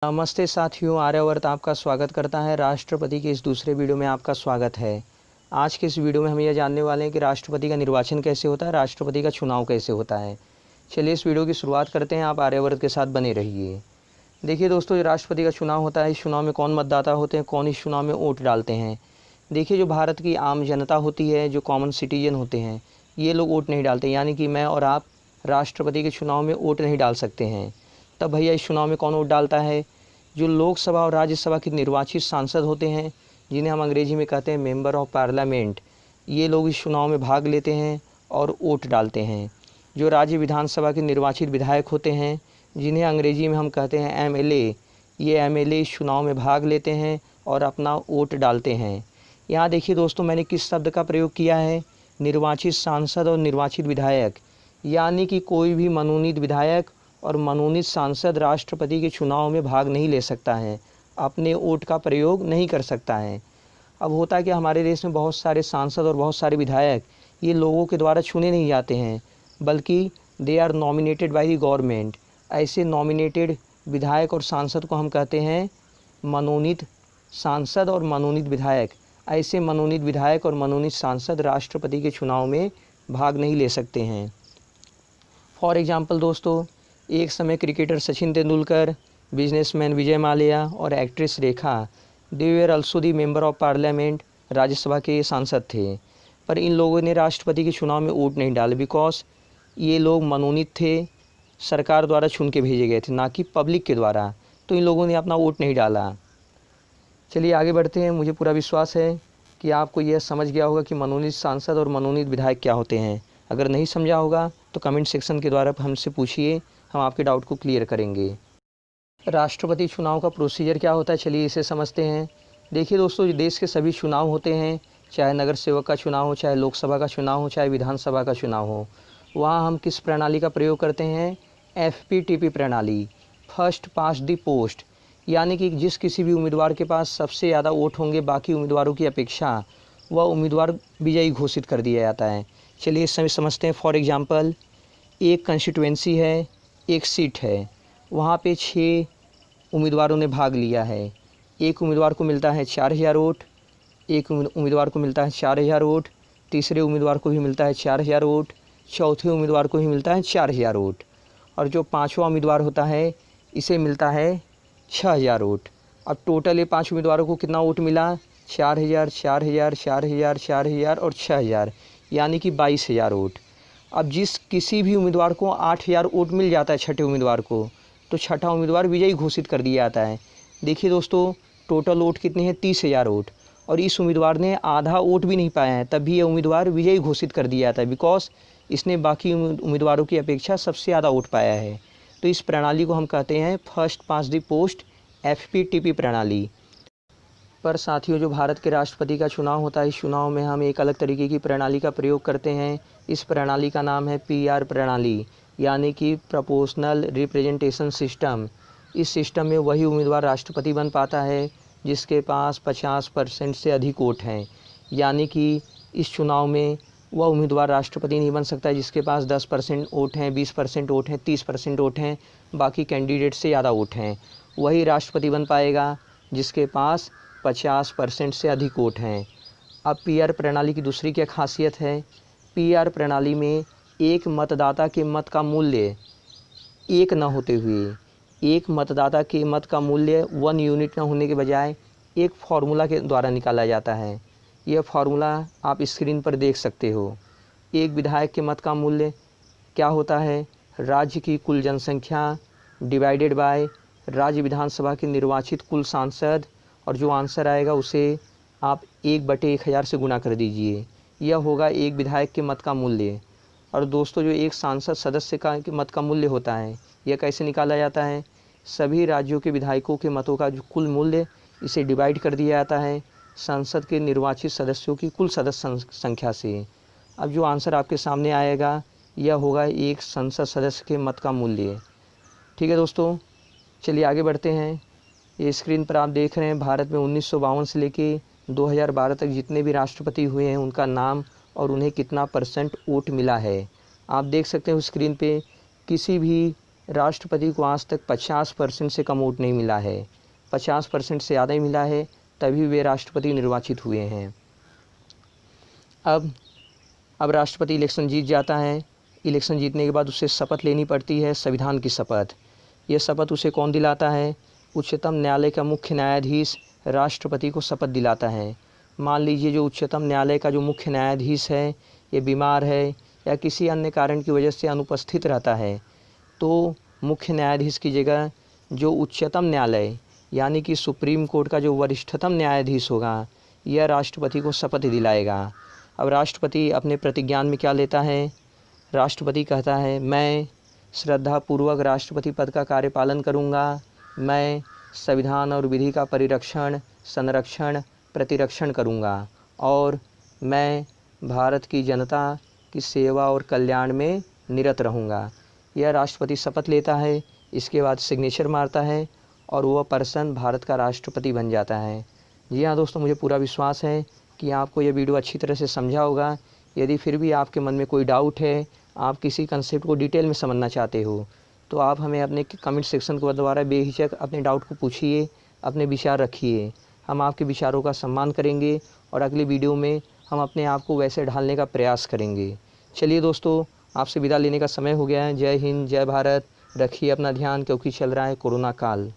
नमस्ते साथियों, आर्यवर्त आपका स्वागत करता है। राष्ट्रपति के इस दूसरे वीडियो में आपका स्वागत है। आज के इस वीडियो में हम यह जानने वाले हैं कि राष्ट्रपति का निर्वाचन कैसे होता है, राष्ट्रपति का चुनाव कैसे होता है। चलिए इस वीडियो की शुरुआत करते हैं। आप आर्यवर्त के साथ बने रहिए। देखिए दोस्तों, जो राष्ट्रपति का चुनाव होता है, इस चुनाव में कौन मतदाता होते हैं, कौन इस चुनाव में वोट डालते हैं। देखिए, जो भारत की आम जनता होती है, जो कॉमन सिटीजन होते हैं, ये लोग वोट नहीं डालते। यानी कि मैं और आप राष्ट्रपति के चुनाव में वोट नहीं डाल सकते हैं। तब भैया इस चुनाव में कौन वोट डालता है? जो लोकसभा और राज्यसभा के निर्वाचित सांसद होते हैं, जिन्हें हम अंग्रेजी में कहते हैं मेंबर ऑफ पार्लियामेंट, ये लोग इस चुनाव में भाग लेते हैं और वोट डालते हैं। जो राज्य विधानसभा के निर्वाचित विधायक होते हैं, जिन्हें अंग्रेजी में हम कहते हैं एमएलए, ये एमएलए इस चुनाव में भाग लेते हैं और अपना वोट डालते हैं। यहाँ देखिए दोस्तों, मैंने किस शब्द का प्रयोग किया है? निर्वाचित सांसद और निर्वाचित विधायक। यानी कि कोई भी मनोनीत विधायक और मनोनीत सांसद राष्ट्रपति के चुनाव में भाग नहीं ले सकता है, अपने वोट का प्रयोग नहीं कर सकता है। अब होता है कि हमारे देश में बहुत सारे सांसद और बहुत सारे विधायक ये लोगों के द्वारा चुने नहीं जाते हैं, बल्कि they are nominated by the government. ऐसे नॉमिनेटेड विधायक और सांसद को हम कहते हैं मनोनीत सांसद और मनोनीत विधायक। ऐसे मनोनीत विधायक और मनोनीत सांसद राष्ट्रपति के चुनाव में भाग नहीं ले सकते हैं। फॉर एग्जाम्पल दोस्तों, एक समय क्रिकेटर सचिन तेंदुलकर, बिजनेसमैन विजय माल्या और actress Rekha, they were also the member of parliament, Rajya Sabha के सांसद थे। पर इन लोगों ने राष्ट्रपति के चुनाव में वोट नहीं डाले, बिकॉज ये लोग मनोनीत थे, सरकार द्वारा चुन के भेजे गए थे, ना कि पब्लिक के द्वारा। तो इन लोगों ने अपना वोट नहीं डाला। चलिए आगे बढ़ते हैं। मुझे पूरा विश्वास है कि आपको यह समझ गया होगा कि मनोनीत सांसद और मनोनीत विधायक क्या होते हैं। अगर नहीं समझा होगा तो कमेंट सेक्शन के द्वारा हमसे पूछिए, हम आपके डाउट को क्लियर करेंगे। राष्ट्रपति चुनाव का प्रोसीजर क्या होता है, चलिए इसे समझते हैं। देखिए दोस्तों, देश के सभी चुनाव होते हैं, चाहे नगर सेवक का चुनाव हो, चाहे लोकसभा का चुनाव हो, चाहे विधानसभा का चुनाव हो, वहाँ हम किस प्रणाली का प्रयोग करते हैं? FPTP प्रणाली, फर्स्ट पास्ट द पोस्ट। यानी कि जिस किसी भी उम्मीदवार के पास सबसे ज़्यादा वोट होंगे बाकी उम्मीदवारों की अपेक्षा, वह उम्मीदवार विजयी घोषित कर दिया जाता है। चलिए इस समय समझते हैं। फॉर एग्जांपल, एक कंस्टिट्यूएंसी है, एक सीट है, वहाँ पे 6 उम्मीदवारों ने भाग लिया है। एक उम्मीदवार को मिलता है 4000 वोट, एक उम्मीदवार को मिलता है 4000 वोट, तीसरे उम्मीदवार को भी मिलता है 4000 वोट, चौथे उम्मीदवार को भी मिलता है 4000 वोट, और जो पाँचवा उम्मीदवार होता है इसे मिलता है 6000 वोट। अब टोटल ये 5 उम्मीदवारों को कितना वोट मिला? 4000, 4000, 4000, 4000 और 6000, यानी कि 22000 वोट। अब जिस किसी भी उम्मीदवार को 8000 वोट मिल जाता है, छठे उम्मीदवार को, तो छठा उम्मीदवार विजयी घोषित कर दिया जाता है। देखिए दोस्तों, टोटल वोट कितने हैं? 30000 वोट, और इस उम्मीदवार ने आधा वोट भी नहीं पाया है, तब भी ये उम्मीदवार विजयी घोषित कर दिया जाता है, बिकॉज इसने बाकी उम्मीदवारों की अपेक्षा सबसे ज़्यादा वोट पाया है। तो इस प्रणाली को हम कहते हैं first past the post, FPTP प्रणाली। पर साथियों, जो भारत के राष्ट्रपति का चुनाव होता है, इस चुनाव में हम एक अलग तरीके की प्रणाली का प्रयोग करते हैं। इस प्रणाली का नाम है PR प्रणाली, यानी कि प्रोपोर्शनल रिप्रेजेंटेशन सिस्टम। इस सिस्टम में वही उम्मीदवार राष्ट्रपति बन पाता है जिसके पास 50% से अधिक वोट हैं। यानी कि इस चुनाव में वह उम्मीदवार राष्ट्रपति नहीं बन सकता है जिसके पास 10% वोट हैं, 20% वोट हैं, 30% वोट हैं, बाकी कैंडिडेट से ज़्यादा वोट हैं। वही राष्ट्रपति बन पाएगा जिसके पास 50% से अधिक वोट हैं। अब PR प्रणाली की दूसरी क्या खासियत है? PR प्रणाली में एक मतदाता के मत का मूल्य एक न होते हुए, एक मतदाता के मत का मूल्य 1 यूनिट न होने के बजाय एक फार्मूला के द्वारा निकाला जाता है। यह फार्मूला आप स्क्रीन पर देख सकते हो। एक विधायक के मत का मूल्य क्या होता है? राज्य की कुल जनसंख्या डिवाइडेड बाय राज्य विधानसभा के निर्वाचित कुल सांसद, और जो आंसर आएगा उसे आप 1/1000 से गुणा कर दीजिए। यह होगा एक विधायक के मत का मूल्य। और दोस्तों, जो एक सांसद सदस्य का मत का मूल्य होता है, यह कैसे निकाला जाता है? सभी राज्यों के विधायकों के मतों का जो कुल मूल्य, इसे डिवाइड कर दिया जाता है संसद के निर्वाचित सदस्यों की कुल सदस्य संख्या से। अब जो आंसर आपके सामने आएगा, यह होगा एक संसद सदस्य के मत का मूल्य। ठीक है दोस्तों, चलिए आगे बढ़ते हैं। ये स्क्रीन पर आप देख रहे हैं, भारत में 1952 से लेके 2012 तक जितने भी राष्ट्रपति हुए हैं उनका नाम और उन्हें कितना % वोट मिला है। आप देख सकते हो स्क्रीन पे, किसी भी राष्ट्रपति को आज तक 50% से कम वोट नहीं मिला है, 50% से ज़्यादा ही मिला है, तभी वे राष्ट्रपति निर्वाचित हुए हैं। अब राष्ट्रपति इलेक्शन जीत जाता है। इलेक्शन जीतने के बाद उसे शपथ लेनी पड़ती है, संविधान की शपथ। ये शपथ उसे कौन दिलाता है? उच्चतम न्यायालय का मुख्य न्यायाधीश राष्ट्रपति को शपथ दिलाता है। मान लीजिए जो उच्चतम न्यायालय का जो मुख्य न्यायाधीश है ये बीमार है या किसी अन्य कारण की वजह से अनुपस्थित रहता है, तो मुख्य न्यायाधीश की जगह जो उच्चतम न्यायालय यानी कि सुप्रीम कोर्ट का जो वरिष्ठतम न्यायाधीश होगा, यह राष्ट्रपति को शपथ दिलाएगा। अब राष्ट्रपति अपने प्रतिज्ञान में क्या लेता है? राष्ट्रपति कहता है, मैं श्रद्धापूर्वक राष्ट्रपति पद का कार्यपालन करूँगा, मैं संविधान और विधि का परिरक्षण, संरक्षण, प्रतिरक्षण करूँगा और मैं भारत की जनता की सेवा और कल्याण में निरत रहूँगा। यह राष्ट्रपति शपथ लेता है, इसके बाद सिग्नेचर मारता है और वह पर्सन भारत का राष्ट्रपति बन जाता है। जी हाँ दोस्तों, मुझे पूरा विश्वास है कि आपको यह वीडियो अच्छी तरह से समझा होगा। यदि फिर भी आपके मन में कोई डाउट है, आप किसी कंसेप्ट को डिटेल में समझना चाहते हो, तो आप हमें अपने कमेंट सेक्शन के द्वारा बेहिचक अपने डाउट को पूछिए, अपने विचार रखिए। हम आपके विचारों का सम्मान करेंगे और अगली वीडियो में हम अपने आप को वैसे ढालने का प्रयास करेंगे। चलिए दोस्तों, आपसे विदा लेने का समय हो गया है। जय हिंद, जय भारत। रखिए अपना ध्यान, क्योंकि चल रहा है कोरोना काल।